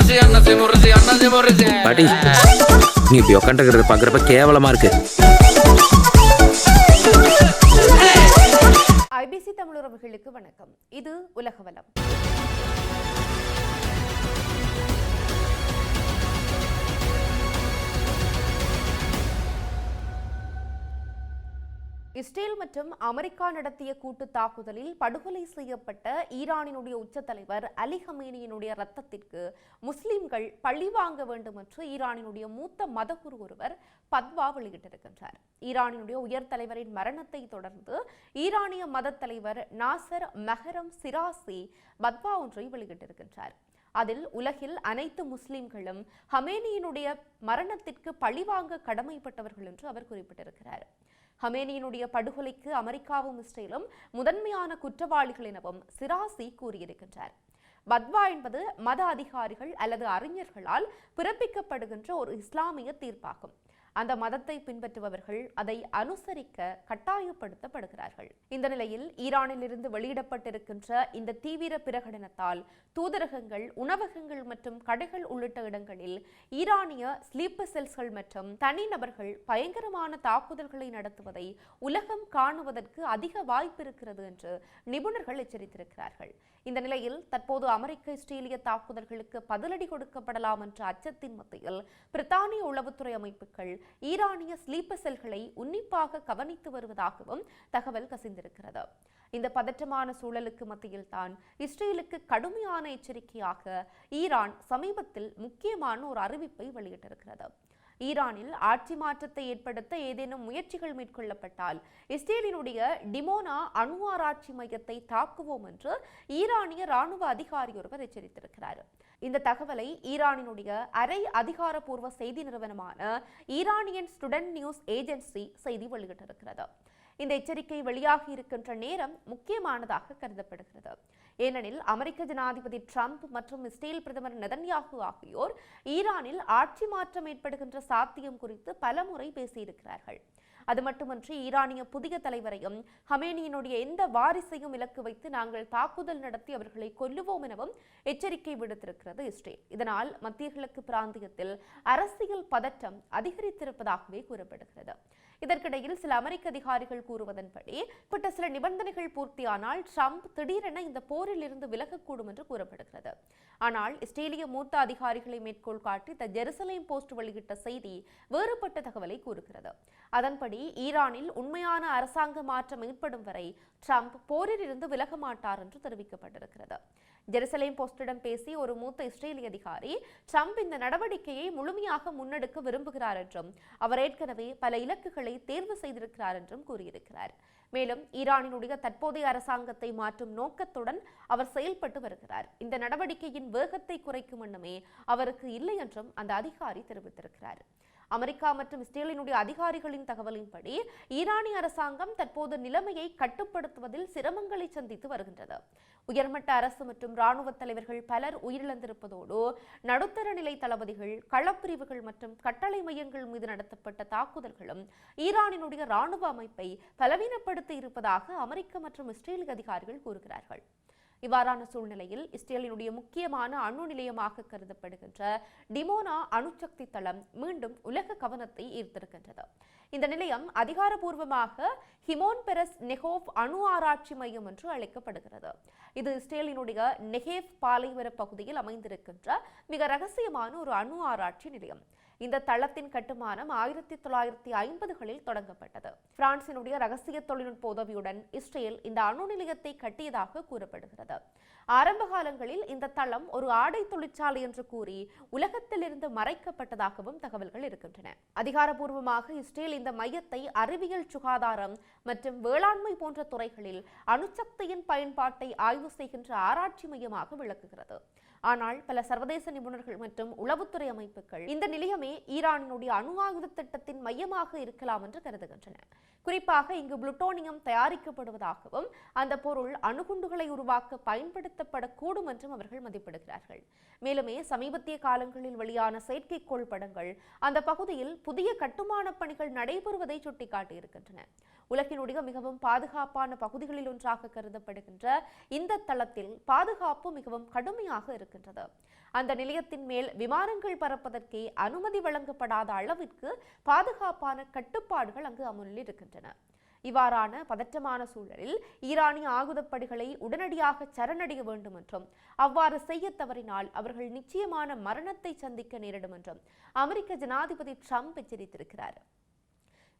பாட்டி நீ இப்படி உட்காந்துக்கிறத பாக்குறப்ப கேவலமா இருக்கு. ஐபிசி தமிழுறவுகளுக்கு வணக்கம். இது உலகவலம். இஸ்ரேல் மற்றும் அமெரிக்கா நடத்திய கூட்டு தாக்குதலில் படுகொலை செய்யப்பட்ட ஈரானினுடைய உச்ச தலைவர் அலி ஹமேனியினுடைய ரத்தத்திற்கு முஸ்லிம்கள் பழி வாங்க வேண்டும் என்று ஈரானினுடைய மூத்த மதகுரு ஒருவர் பத்வா வெளியிட்டிருக்கின்றார். ஈரானினுடைய உயர் தலைவரின் மரணத்தை தொடர்ந்து ஈரானிய மத தலைவர் நாசர் மெஹரம் சிராசி பத்வா ஒன்றை வெளியிட்டிருக்கின்றார். அதில் உலகில் அனைத்து முஸ்லிம்களும் ஹமேனியினுடைய மரணத்திற்கு பழிவாங்க கடமைப்பட்டவர்கள் என்று அவர் குறிப்பிட்டிருக்கிறார். ஹமேனியினுடைய படுகொலைக்கு அமெரிக்காவும் இஸ்ரேலும் முதன்மையான குற்றவாளிகள் எனவும் சிராசி கூறியிருக்கின்றார். பத்வா என்பது மத அதிகாரிகள் அல்லது அறிஞர்களால் பிறப்பிக்கப்படுகின்ற ஒரு இஸ்லாமிய தீர்ப்பாகும். அந்த மதத்தை பின்பற்றுபவர்கள் அதை அனுசரிக்க கட்டாயப்படுத்தப்படுகிறார்கள். இந்த நிலையில் ஈரானில் இருந்து வெளியிடப்பட்டிருக்கின்ற இந்த தீவிர பிரகடனத்தால் தூதரகங்கள், உணவகங்கள் மற்றும் கடைகள் உள்ளிட்ட இடங்களில் ஈரானிய ஸ்லீப்பர் செல்ஸ்கள் மற்றும் தனிநபர்கள் பயங்கரமான தாக்குதல்களை நடத்துவதை உலகம் காணுவதற்கு அதிக வாய்ப்பு இருக்கிறது என்று நிபுணர்கள் எச்சரித்திருக்கிறார்கள். இந்த நிலையில் தற்போது அமெரிக்க இஸ்ரேலிய தாக்குதல்களுக்கு பதிலடி கொடுக்கப்படலாம் என்ற அச்சத்தின் மத்தியில் பிரித்தானிய உளவுத்துறை அமைப்புகள் ஈரானிய ஸ்லீப்பர் செல்களை உன்னிப்பாக கவனித்து வருவதாகவும் தகவல் கசிந்திருக்கிறது. இந்த பதற்றமான சூழலுக்கு மத்தியில் தான் இஸ்ரேலுக்கு கடுமையான எச்சரிக்கையாக ஈரான் சமீபத்தில் முக்கியமான ஒரு அறிவிப்பை வெளியிட்டிருக்கிறது. ஈரானில் ஆட்சி மாற்றத்தை ஏற்படுத்த ஏதேனும் முயற்சிகள் மேற்கொள்ளப்பட்டால் இஸ்ரேலினுடைய டிமோனா அணு ஆராய்ச்சி மையத்தை தாக்குவோம் என்று ஈரானிய ராணுவ அதிகாரி ஒருவர் எச்சரித்திருக்கிறார். இந்த தகவலை ஈரானினுடைய அரை அதிகாரப்பூர்வ செய்தி நிறுவனமான ஈரானியன் ஸ்டூடெண்ட் நியூஸ் ஏஜென்சி செய்தி வெளியிட்டிருக்கிறது. இந்த எச்சரிக்கை வெளியாகி இருக்கின்ற நேரம் முக்கியமானதாக கருதப்படுகிறது. ஏனெனில் அமெரிக்க ஜனாதிபதி ட்ரம்ப் மற்றும் இஸ்ரேல் பிரதமர் நெதன்யாகு ஆகியோர் ஈரானில் ஆட்சி மாற்றம் ஏற்படுகின்ற சாத்தியம் குறித்து பலமுறை பேசியிருக்கிறார்கள். அது மட்டுமன்றி ஈரானிய புதிய தலைவரையும் ஹமேனியினுடைய எந்த வாரிசையும் இலக்கு வைத்து நாங்கள் தாக்குதல் நடத்தி அவர்களை கொல்லுவோம் எனவும் எச்சரிக்கை விடுத்திருக்கிறது இஸ்ரேல். இதனால் மத்திய கிழக்கு பிராந்தியத்தில் அரசியல் பதற்றம் அதிகரித்திருப்பதாகவே கூறப்படுகிறது. இதற்கிடையில் சில அமெரிக்க அதிகாரிகள் கூறுவதன்படி சில நிபந்தனைகள் பூர்த்தியானால் ட்ரம்ப் திடீரென இந்த போரில் இருந்து விலகக்கூடும் என்று கூறப்படுகிறது. ஆனால் இஸ்ரேலிய மூத்த அதிகாரிகளை மேற்கோள் காட்டி த ஜெருசலேம் போஸ்ட் வெளியிட்ட செய்தி வேறுபட்ட தகவலை கூறுகிறது. அதன்படி ஈரானில் உண்மையான அரசாங்க மாற்றம் ஏற்படும் வரை ட்ரம்ப் போரில் இருந்து விலக மாட்டார் என்று தெரிவிக்கப்பட்டிருக்கிறது. ஜெருசலேம் போஸ்டிடம் பேசி ஒரு மூத்த இஸ்ரேலிய அதிகாரி ட்ரம்ப் இந்த நடவடிக்கையை முழுமையாக முன்னெடுக்க விரும்புகிறார் என்றும் அவர் ஏற்கனவே பல இலக்குகளை தேர்வு செய்திருக்கிறார் என்றும் கூறியிருக்கிறார். மேலும் ஈரானினுடைய தற்போதைய அரசாங்கத்தை மாற்றும் நோக்கத்துடன் அவர் செயல்பட்டு வருகிறார். இந்த நடவடிக்கையின் வேகத்தை குறைக்கும் எண்ணமே அவருக்கு இல்லை என்றும் அந்த அதிகாரி தெரிவித்திருக்கிறார். அமெரிக்கா மற்றும் இஸ்ரேலினுடைய அதிகாரிகளின் தகவலின்படி ஈரானிய அரசாங்கம் தற்போது நிலைமையை கட்டுப்படுத்துவதில் சிரமங்களை சந்தித்து வருகின்றது. உயர்மட்ட அரசு மற்றும் இராணுவ தலைவர்கள் பலர் உயிரிழந்திருப்பதோடு நடுத்தர நிலை தளபதிகள், களப்பிரிவுகள் மற்றும் கட்டளை மையங்கள் மீது நடத்தப்பட்ட தாக்குதல்களும் ஈரானினுடைய இராணுவ அமைப்பை பலவீனப்படுத்தி இருப்பதாக அமெரிக்க மற்றும் இஸ்ரேலிய அதிகாரிகள் கூறுகிறார்கள். இவ்வாறான சூழ்நிலையில் இஸ்ரேலினுடைய முக்கியமான அணு நிலையமாக கருதப்படுகின்ற டிமோனா அணுசக்தி தளம் மீண்டும் உலக கவனத்தை ஈர்த்திருக்கின்றது. இந்த நிலையம் அதிகாரப்பூர்வமாக ஹிமோன் பெரஸ் நெகோவ் அணு ஆராய்ச்சி மையம் என்று அழைக்கப்படுகிறது. இது இஸ்ரேலினுடைய நெகேவ் பாலைவர பகுதியில் அமைந்திருக்கின்ற மிக ரகசியமான ஒரு அணு ஆராய்ச்சி நிலையம். இந்த தளத்தின் கட்டுமானம் 1950களில் தொடங்கப்பட்டது. பிரான்சினுடைய ரகசிய தொழில்நுட்ப உதவியுடன் இஸ்ரேல் இந்த அணு நிலையத்தை கட்டியதாக கூறப்படுகிறது. ஆரம்ப காலங்களில் இந்த தளம் ஒரு ஆடை தொழிற்சாலை என்று கூறி உலகத்திலிருந்து மறைக்கப்பட்டதாகவும் தகவல்கள் இருக்கின்றன. அதிகாரப்பூர்வமாக இஸ்ரேல் இந்த மையத்தை அறிவியல், சுகாதாரம் மற்றும் வேளாண்மை போன்ற துறைகளில் அணுசக்தியின் பயன்பாட்டை ஆய்வு செய்கின்ற ஆராய்ச்சி மையமாக விளக்குகிறது. ஆனால் பல சர்வதேச நிபுணர்கள் மற்றும் உளவுத்துறை அமைப்புகள் இந்த நிலையமே ஈரானினுடைய அணு ஆயுத திட்டத்தின் மையமாக இருக்கலாம் என்று கருதுகின்றன. குறிப்பாக இங்கு புளுட்டோனியம் தயாரிக்கப்படுவதாகவும் அந்த பொருள் அணுகுண்டுகளை உருவாக்க பயன்படுத்தப்படக்கூடும் என்றும் அவர்கள் மதிப்பிடுகிறார்கள். மேலுமே சமீபத்திய காலங்களில் வெளியான செயற்கைக்கோள் படங்கள் அந்த பகுதியில் புதிய கட்டுமான பணிகள் நடைபெறுவதை சுட்டிக்காட்டியிருக்கின்றன. உலகினுடைய மிகவும் பாதுகாப்பான பகுதிகளில் ஒன்றாக கருதப்படுகின்ற இந்த தளத்தில் பாதுகாப்பு மிகவும் கடுமையாக இருக்கிறது. இருக்கின்றது. அந்த நிலையத்தின் மேல் விமானங்கள் பறப்பதற்கே அனுமதி வழங்கப்படாத அளவிற்கு பாதுகாப்பான கட்டுப்பாடுகள் அங்கு அமுலில் இருக்கின்றன. இவ்வாறான பதற்றமான சூழலில் ஈரானிய ஆயுதப்படைகளை உடனடியாக சரணடைய வேண்டும் என்றும் அவ்வாறு செய்ய தவறினால் அவர்கள் நிச்சயமான மரணத்தை சந்திக்க நேரிடும் என்றும் அமெரிக்க ஜனாதிபதி ட்ரம்ப் எச்சரித்திருக்கிறார்.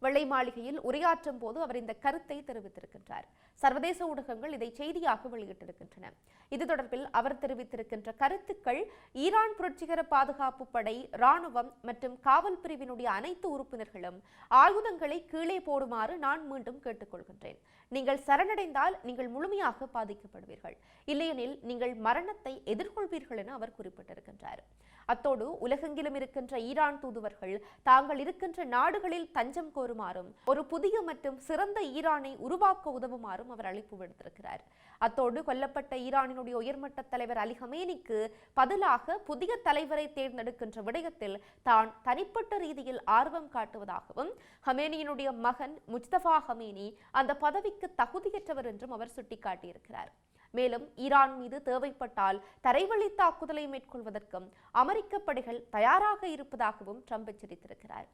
வெள்ளை மாளிகையில் உரையாற்றும் போது அவர் இந்த கருத்தை தெரிவித்திருக்கின்றார். சர்வதேச ஊடகங்கள் இதை செய்தியாக வெளியிட்டிருக்கின்றன. இது தொடர்பில் அவர் தெரிவித்திருக்கின்ற கருத்துக்கள் ஈரான் புரட்சிகர பாதுகாப்பு படை, இராணுவம் மற்றும் காவல் பிரிவினுடைய அனைத்து உறுப்பினர்களும் ஆயுதங்களை கீழே போடுமாறு நான் மீண்டும் கேட்டுக்கொள்கின்றேன். நீங்கள் சரணடைந்தால் நீங்கள் முழுமையாக பாதிக்கப்படுவீர்கள், இல்லையெனில் நீங்கள் மரணத்தை எதிர்கொள்வீர்கள் என அவர் குறிப்பிட்டிருக்கின்றார். அத்தோடு உலகெங்கிலும் இருக்கின்ற ஈரான் தூதுவர்கள் தாங்கள் இருக்கின்ற நாடுகளில் தஞ்சம் கோருமாறும் ஒரு புதிய மற்றும் சிறந்த ஈரானை உருவாக்க உதவுமாறும் அவர் அழைப்பு விடுத்திருக்கிறார். அத்தோடு கொல்லப்பட்ட ஈரானினுடைய உயர்மட்ட தலைவர் அலி ஹமேனிக்கு பதிலாக புதிய தலைவரை தேர்ந்தெடுக்கின்ற விடயத்தில் தான் தனிப்பட்ட ரீதியில் ஆர்வம் காட்டுவதாகவும் ஹமேனியினுடைய மகன் முஜ்தபா ஹமேனி அந்த பதவிக்கு தகுதியற்றவர் என்றும் அவர் சுட்டிக்காட்டியிருக்கிறார். மேலும் ஈரான் மீது தேவைப்பட்டால் தரைவழி தாக்குதலை மேற்கொள்வதற்கும் அமெரிக்க படைகள் தயாராக இருப்பதாகவும் ட்ரம்ப் எச்சரித்திருக்கிறார்.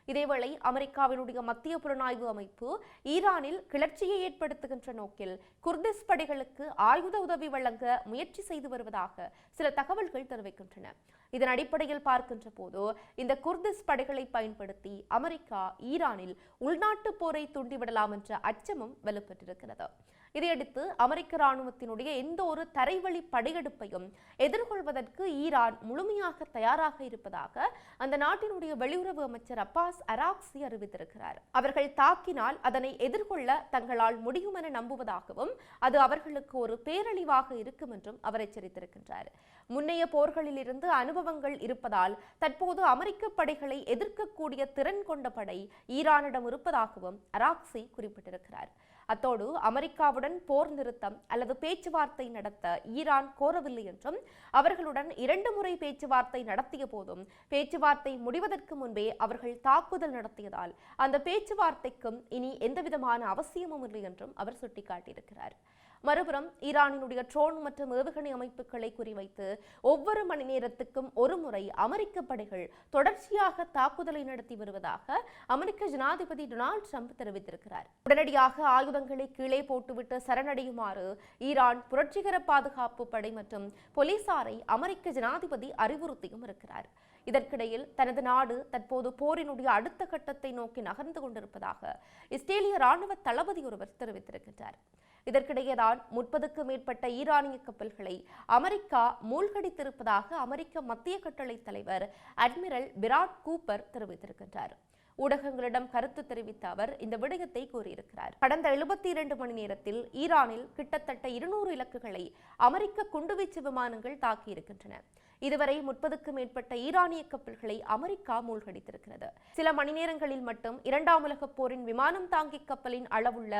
இதேவேளை அமெரிக்காவினுடைய மத்திய புலனாய்வு அமைப்பு ஈரானில் கிளர்ச்சியை ஏற்படுத்துகின்ற நோக்கில் குர்திஸ் படைகளுக்கு ஆயுத உதவி வழங்க முயற்சி செய்து வருவதாக சில தகவல்கள் தெரிவிக்கின்றன. இதன் அடிப்படையில் பார்க்கின்ற போது இந்த குர்திஸ் படைகளை பயன்படுத்தி அமெரிக்கா ஈரானில் உள்நாட்டு போரை தூண்டிவிடலாம் என்ற அச்சமும் வலுப்பெற்றிருக்கிறது. இதையடுத்து அமெரிக்க இராணுவத்தினுடைய எந்த ஒரு தரைவழி படையெடுப்பையும் எதிர்கொள்வதற்கு ஈரான் முழுமையாக தயாராக இருப்பதாக அந்த நாட்டினுடைய வெளியுறவு அமைச்சர் அப்பாஸ் அராக்சி அறிவித்திருக்கிறார். அவர்கள் தாக்கினால் அதனை எதிர்கொள்ள தங்களால் முடியும் என நம்புவதாகவும் அது அவர்களுக்கு ஒரு பேரழிவாக இருக்கும் என்றும் அவர் எச்சரித்திருக்கின்றார். முன்னைய போர்களில் இருந்து அனுபவங்கள் இருப்பதால் தற்போது அமெரிக்க படைகளை எதிர்க்கக்கூடிய திறன் கொண்ட படை ஈரானிடம் இருப்பதாகவும் அராக்சி குறிப்பிட்டிருக்கிறார். அத்தோடு அமெரிக்காவுடன் போர் நிறுத்தம் அல்லது பேச்சுவார்த்தை நடத்த ஈரான் கோரவில்லை என்றும் அவர்களுடன் 2 முறை பேச்சுவார்த்தை நடத்திய போதும் பேச்சுவார்த்தை முடிவதற்கு முன்பே அவர்கள் தாக்குதல் நடத்தியதால் அந்த பேச்சுவார்த்தைக்கும் இனி எந்தவிதமான அவசியமும் இல்லை என்றும் அவர் சுட்டிக்காட்டியிருக்கிறார். மறுபுறம் ஈரானினுடைய ட்ரோன் மற்றும் ஏவுகணை அமைப்புகளை குறிவைத்து ஒவ்வொரு மணி நேரத்துக்கும் ஒரு முறை அமெரிக்க படைகள் தொடர்ச்சியாக தாக்குதலை நடத்தி வருவதாக அமெரிக்க ஜனாதிபதி டொனால்ட் ட்ரம்ப் தெரிவித்திருக்கிறார். உடனடியாக ஆயுதங்களை கீழே போட்டுவிட்டு சரணடையுமாறு ஈரான் புரட்சிகர பாதுகாப்பு படை மற்றும் போலீசாரை அமெரிக்க ஜனாதிபதி அறிவுறுத்தியும் இருக்கிறார். இதற்கிடையில் தனது நாடு தற்போது போரினுடைய அடுத்த கட்டத்தை நோக்கி நகர்ந்து கொண்டிருப்பதாக இஸ்ரேலிய ராணுவ தளபதி ஒருவர் தெரிவித்திருக்கிறார். இதற்கிடையேதான் 30க்கும் மேற்பட்ட ஈரானிய கப்பல்களை அமெரிக்கா மூழ்கடித்திருப்பதாக அமெரிக்க மத்திய கட்டளை தலைவர் அட்மிரல் பிராட் கூப்பர் தெரிவித்திருக்கின்றார். ஊடகங்களிடம் கருத்து தெரிவித்த அவர் இந்த விடயத்தை கூறியிருக்கிறார். கடந்த 72 மணி நேரத்தில் ஈரானில் கிட்டத்தட்ட 200 இலக்குகளை அமெரிக்க குண்டுவீச்சு விமானங்கள் தாக்கியிருக்கின்றன. இதுவரை 30க்கும் மேற்பட்ட ஈரானிய கப்பல்களை அமெரிக்கா மூழ்கடித்திருக்கிறது. சில மணி நேரங்களில் மட்டும் 2ஆம் உலகப் போரின் விமானம் தாங்கி கப்பலின் அளவுள்ள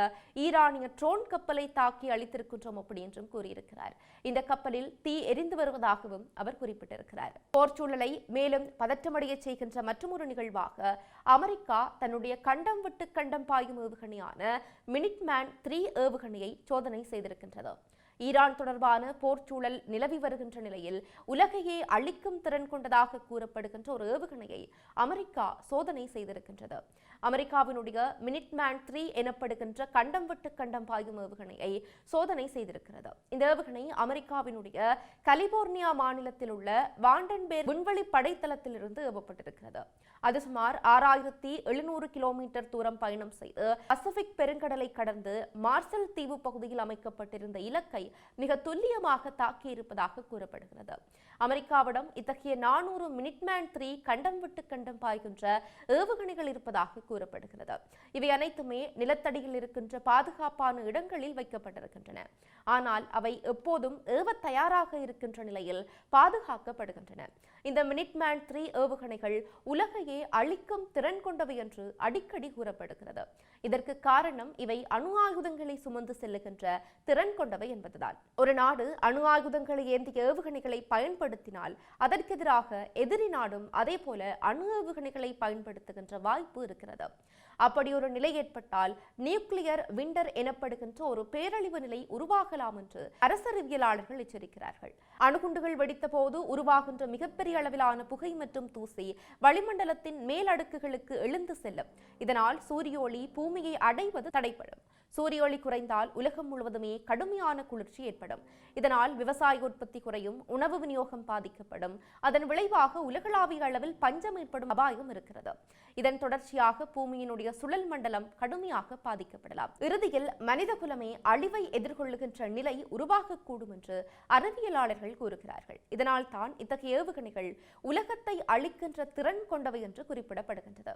ஈரானிய ட்ரோன் கப்பலை தாக்கி அழித்திருக்கின்றோம் அப்படி என்றும் கூறியிருக்கிறார். இந்த கப்பலில் தீ எரிந்து வருவதாகவும் அவர் குறிப்பிட்டிருக்கிறார். போர் சூழலை மேலும் பதற்றமடைய செய்கின்ற மற்றொரு நிகழ்வாக அமெரிக்கா தன்னுடைய கண்டம் விட்டு கண்டம் பாயும் ஏவுகணையான மினிட்மேன் 3 ஏவுகணையை சோதனை செய்திருக்கின்றது. ஈரான் தொடர்பான போர் சூழல் நிலவி வருகின்ற நிலையில் உலகையே அழிக்கும் திறன் கொண்டதாக கூறப்படுகின்ற ஒரு ஏவுகணையை அமெரிக்கா சோதனை செய்திருக்கின்றது. அமெரிக்காவினுடைய மினிட்மேன் 3 எனப்படுகின்ற கண்டம் விட்டு கண்டம் பாயும் ஏவுகணையை சோதனை செய்திருக்கிறது. இந்த ஏவுகணை அமெரிக்காவினுடைய கலிபோர்னியா மாநிலத்தில் உள்ள வாண்டன்பேர் விண்வெளி படைத்தளத்திலிருந்து ஏவப்பட்டிருக்கிறது. அது சுமார் 6700 கிலோமீட்டர் தூரம் பயணம் செய்து பசிபிக் பெருங்கடலை கடந்து மார்சல் தீவு பகுதியில் அமைக்கப்பட்டிருந்த இலக்கை மிக துல்லியமாக தாக்கியிருப்பதாக கூறப்படுகிறது. அமெரிக்காவிடம் இத்தகைய 400 மினிட்மேன் 3 கண்டம் விட்டு கண்டம் பாய்கின்ற ஏவுகணைகள் இருப்பதாக கூறப்படுகிறது. இவை அனைத்துமே நிலத்தடியில் இருக்கின்ற பாதுகாப்பான இடங்களில் வைக்கப்பட்டிருக்கின்றன. ஆனால் அவை எப்போதும் ஏவ தயாராக இருக்கின்ற நிலையில் பாதுகாக்கப்படுகின்றன. இந்த மினிட்மேன் 3 ஏவுகணைகள் உலகையே அழிக்கும் திறன் கொண்டவை என்று அடிக்கடி கூறப்படுகிறது. இதற்கு காரணம் இவை அணு ஆயுதங்களை சுமந்து செல்லுகின்ற திறன் கொண்டவை என்பதுதான். ஒரு நாடு அணு ஆயுதங்களை ஏந்திய ஏவுகணைகளை பயன்படுத்தினால் அதற்கு எதிராக எதிரி நாடும் அதே போல அணு ஏவுகணைகளை பயன்படுத்துகின்ற வாய்ப்பு இருக்கிறது. அப்படி ஒரு நிலை ஏற்பட்டால் நியூக்ளியர் விண்டர் எனப்படுகின்ற ஒரு பேரழிவு நிலை உருவாகலாம் என்று அரசியலாளர்கள் எச்சரிக்கிறார்கள். அணுகுண்டுகள் வெடித்த போது உருவாகின்ற மிகப்பெரிய அளவிலான புகை மற்றும் தூசி வளிமண்டலத்தின் மேலடுக்குகளுக்கு எழுந்து செல்லும். இதனால் சூரிய ஒளி பூமியை அடைவது தடைப்படும். சூரிய ஒளி குறைந்தால் உலகம் முழுவதுமே கடுமையான குளிர்ச்சி ஏற்படும். இதனால் விவசாய உற்பத்தி குறையும், உணவு விநியோகம் பாதிக்கப்படும். அதன் விளைவாக உலகளாவிய அளவில் பஞ்சம் ஏற்படும் அபாயம் இருக்கிறது. இதன் தொடர்ச்சியாக பூமியினுடைய சுழல் மண்டலம் கடுமையாக பாதிக்கப்படலாம். இறுதியில் மனித குலமே அழிவை எதிர்கொள்ளுகின்ற நிலை உருவாகக்கூடும் என்று அறிவியலாளர்கள் கூறுகிறார்கள். இதனால் தான் இத்தகைய ஏவுகணைகள் உலகத்தை அழிக்கின்ற திறன் கொண்டவை என்று குறிப்பிடப்படுகின்றது.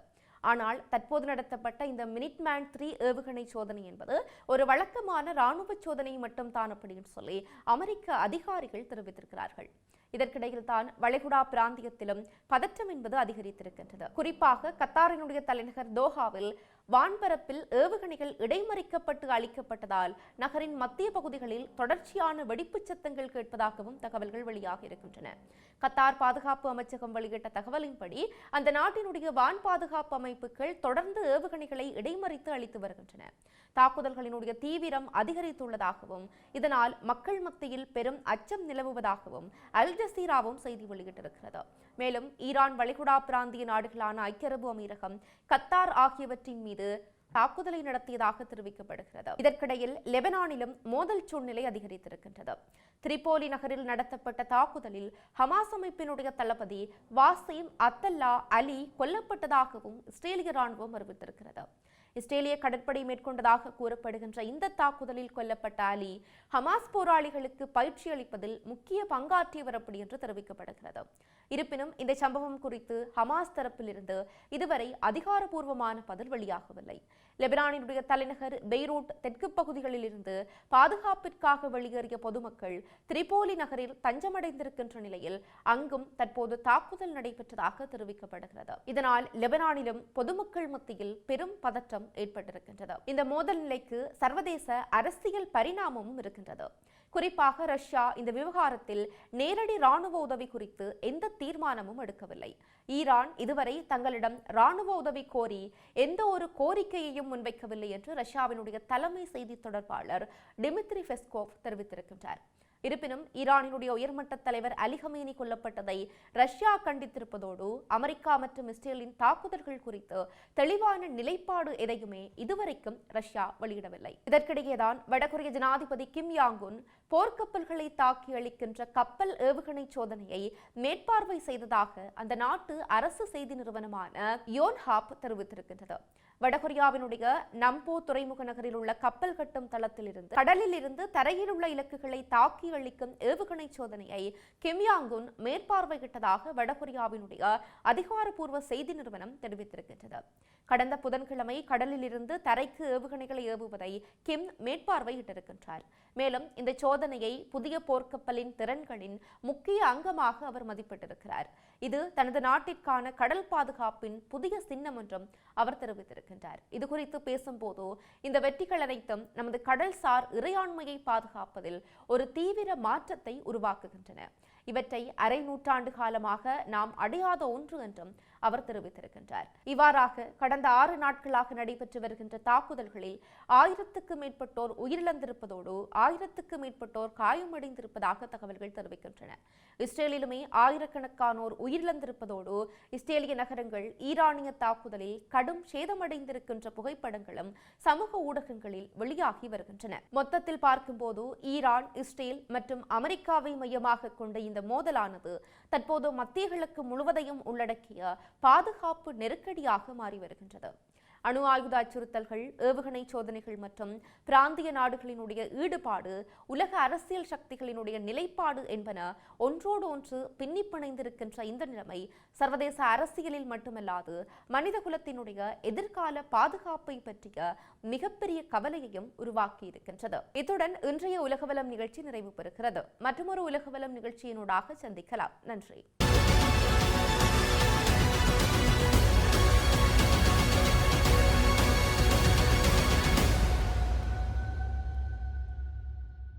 ஆனால் தற்போது நடத்தப்பட்ட இந்த மினிட்மேன் 3 ஏவுகணை சோதனை என்பது ஒரு வழக்கமான ராணுவ சோதனை மட்டும் தான் அப்படின்னு சொல்லி அமெரிக்க அதிகாரிகள் தெரிவித்திருக்கிறார்கள். இதற்கிடையில் தான் வளைகுடா பிராந்தியத்திலும் பதற்றம் என்பது அதிகரித்திருக்கின்றது. குறிப்பாக கத்தாரினுடைய தலைநகர் தோஹாவில் வான்பரப்பில் ஏவுகணைகள் இடைமறிக்கப்பட்டு அளிக்கப்பட்டதால் நகரின் மத்திய பகுதிகளில் தொடர்ச்சியான வெடிப்புச் சத்தங்கள் கேட்பதாகவும் தகவல்கள் வெளியாக இருக்கின்றன. கத்தார் பாதுகாப்பு அமைச்சகம் வெளியிட்ட தகவலின்படி அந்த நாட்டினுடைய வான் பாதுகாப்பு அமைப்புகள் தொடர்ந்து ஏவுகணைகளை இடைமறித்து அளித்து வருகின்றன. தாக்குதல்களினுடைய தீவிரம் அதிகரித்துள்ளதாகவும் இதனால் மக்கள் மத்தியில் பெரும் அச்சம் நிலவுவதாகவும் அல் ஜசீராவும் செய்தி வெளியிட்டிருக்கிறது. மேலும் ஈரான் வளைகுடா பிராந்திய நாடுகளான ஐக்கிய அரபு அமீரகம், கத்தார் ஆகியவற்றின் மீது தாக்குதலை நடத்தியதாக தெரிவிக்கப்படுகிறது. இதற்கிடையில் லெபனானிலும் மோதல் சூழ்நிலை அதிகரித்திருக்கின்றது. திரிபோலி நகரில் நடத்தப்பட்ட தாக்குதலில் ஹமாஸ் அமைப்பினுடைய தளபதி வாசிம் அத்தல்லா அலி கொல்லப்பட்டதாகவும் இஸ்ரேலிய ராணுவம் அறிவித்திருக்கிறது. இஸ்ரேலிய கடற்படை மேற்கொண்டதாக கூறப்படுகின்ற இந்த தாக்குதலில் கொல்லப்பட்ட அலி ஹமாஸ் போராளிகளுக்கு பயிற்சி அளிப்பதில் முக்கிய பங்காற்றியவர் அப்படி என்று தெரிவிக்கப்படுகிறது. இருப்பினும் இந்த சம்பவம் குறித்து ஹமாஸ் தரப்பிலிருந்து இதுவரை அதிகாரப்பூர்வமான பதில் வெளியாகவில்லை. லெபனானினுடைய தலைநகர் பெய்ரூட் தெற்கு பகுதிகளில் இருந்து பாதுகாப்பிற்காக வெளியேறிய பொதுமக்கள் திரிபோலி நகரில் தஞ்சமடைந்திருக்கின்ற நிலையில் அங்கும் தற்போது தாக்குதல் நடைபெற்றதாக தெரிவிக்கப்படுகிறது. இதனால் லெபனானிலும் பொதுமக்கள் மத்தியில் பெரும் பதற்றம் ஏற்பட்டிருக்கின்றது. இந்த மோதல் நிலைக்கு சர்வதேச அரசியல் பரிணாமமும் இருக்கின்றது. குறிப்பாக ரஷ்யா இந்த விவகாரத்தில் நேரடி ராணுவ உதவி குறித்து எந்த தீர்மானமும் எடுக்கவில்லை. ஈரான் இதுவரை தங்களிடம் ராணுவ உதவி கோரி எந்த ஒரு கோரிக்கையையும் முன்வைக்கவில்லை என்று ரஷ்யாவினுடைய தலைமை செய்தி தொடர்பாளர் டிமித்ரி பெஸ்கோவ் தெரிவித்திருக்கின்றார். இருப்பினும் ஈரானினுடைய உயர்மட்ட தலைவர் அலி ஹமேனி கொல்லப்பட்டதை ரஷ்யா கண்டித்திருப்பதோடு அமெரிக்கா மற்றும் இஸ்ரேலின் தாக்குதல்கள் குறித்து தெளிவான நிலைப்பாடு எதையுமே இதுவரைக்கும் ரஷ்யா வெளியிடவில்லை. இதற்கிடையேதான் வடகொரிய ஜனாதிபதி கிம் யாங் உன் போர்க்கப்பல்களை தாக்கி அளிக்கின்ற கப்பல் ஏவுகணை சோதனையை மேற்பார்வை செய்ததாக அந்த நாட்டு அரசு செய்தி நிறுவனமான யோன்ஹாப் தெரிவித்திருக்கின்றது. வடகொரியாவினுடைய நம்போ துறைமுக நகரில் உள்ள கப்பல் கட்டும் தளத்தில் இருந்து கடலில் இருந்து தரையில் உள்ள இலக்குகளை தாக்கி அளிக்கும் ஏவுகணை சோதனையை கிம் யாங் உன் மேற்பார்வையிட்டதாக வடகொரியாவினுடைய அதிகாரப்பூர்வ செய்தி நிறுவனம் தெரிவித்திருக்கின்றது. கடந்த புதன்கிழமை கடலில் இருந்து தரைக்கு ஏவுகணைகளை ஏவுவதை கிம் மேற்பார்வையிட்டிருக்கின்றார். மேலும் இந்த சோதனையை புதிய போர்க்கப்பலின் திறன்களின் முக்கிய அங்கமாக அவர் மதிப்பிட்டிருக்கிறார். இது தனது நாட்டிற்கான கடல் பாதுகாப்பின் புதிய சின்னம் என்றும் அவர் தெரிவித்திருக்கின்றார். இது குறித்து பேசும்போது இந்த வெற்றிகள் அனைத்தும் நமது கடல்சார் இறையாண்மையை பாதுகாப்பதில் ஒரு தீவிர மாற்றத்தை உருவாக்குகின்றன. இவற்றை அரை நூற்றாண்டு காலமாக நாம் அடையாத ஒன்று என்றும் அவர் தெரிவித்திருக்கின்றார். இவ்வாறாக கடந்த 6 நாட்களாக நடைபெற்று வருகின்ற தாக்குதல்களில் 1000க்கும் மேற்பட்டோர் உயிரிழந்திருப்பதோடு 1000க்கும் மேற்பட்டோர் காயமடைந்திருப்பதாக தகவல்கள் தெரிவிக்கின்றன. இஸ்ரேலிலுமே ஆயிரக்கணக்கானோர் உயிரிழந்திருப்பதோடு இஸ்ரேலிய நகரங்கள் ஈரானிய தாக்குதலில் கடும் சேதமடைந்திருக்கின்ற புகைப்படங்களும் சமூக ஊடகங்களில் வெளியாகி வருகின்றன. மொத்தத்தில் பார்க்கும்போது ஈரான், இஸ்ரேல் மற்றும் அமெரிக்காவை மையமாக கொண்ட இந்த மோதலானது தற்போது மத்திய கிழக்கு முழுவதையும் உள்ளடக்கிய பாதுகாப்பு நெருக்கடியாக மாறி வருகின்றது. அணு ஆயுத அச்சுறுத்தல்கள், ஏவுகணை சோதனைகள் மற்றும் பிராந்திய நாடுகளினுடைய ஈடுபாடு, உலக அரசியல் சக்திகளினுடைய நிலைப்பாடு என்பன ஒன்றோடு ஒன்று பின்னி பிணைந்திருக்கின்ற இந்த நிலைமை சர்வதேச அரசியலில் மட்டுமல்லாது மனித குலத்தினுடைய எதிர்கால பாதுகாப்பை பற்றிய மிகப்பெரிய கவலையையும் உருவாக்கி இருக்கின்றது. இத்துடன் இன்றைய உலகவலம் நிகழ்ச்சி நிறைவு பெறுகிறது. மற்றொரு உலகவலம் நிகழ்ச்சியினூடாக சந்திக்கலாம். நன்றி.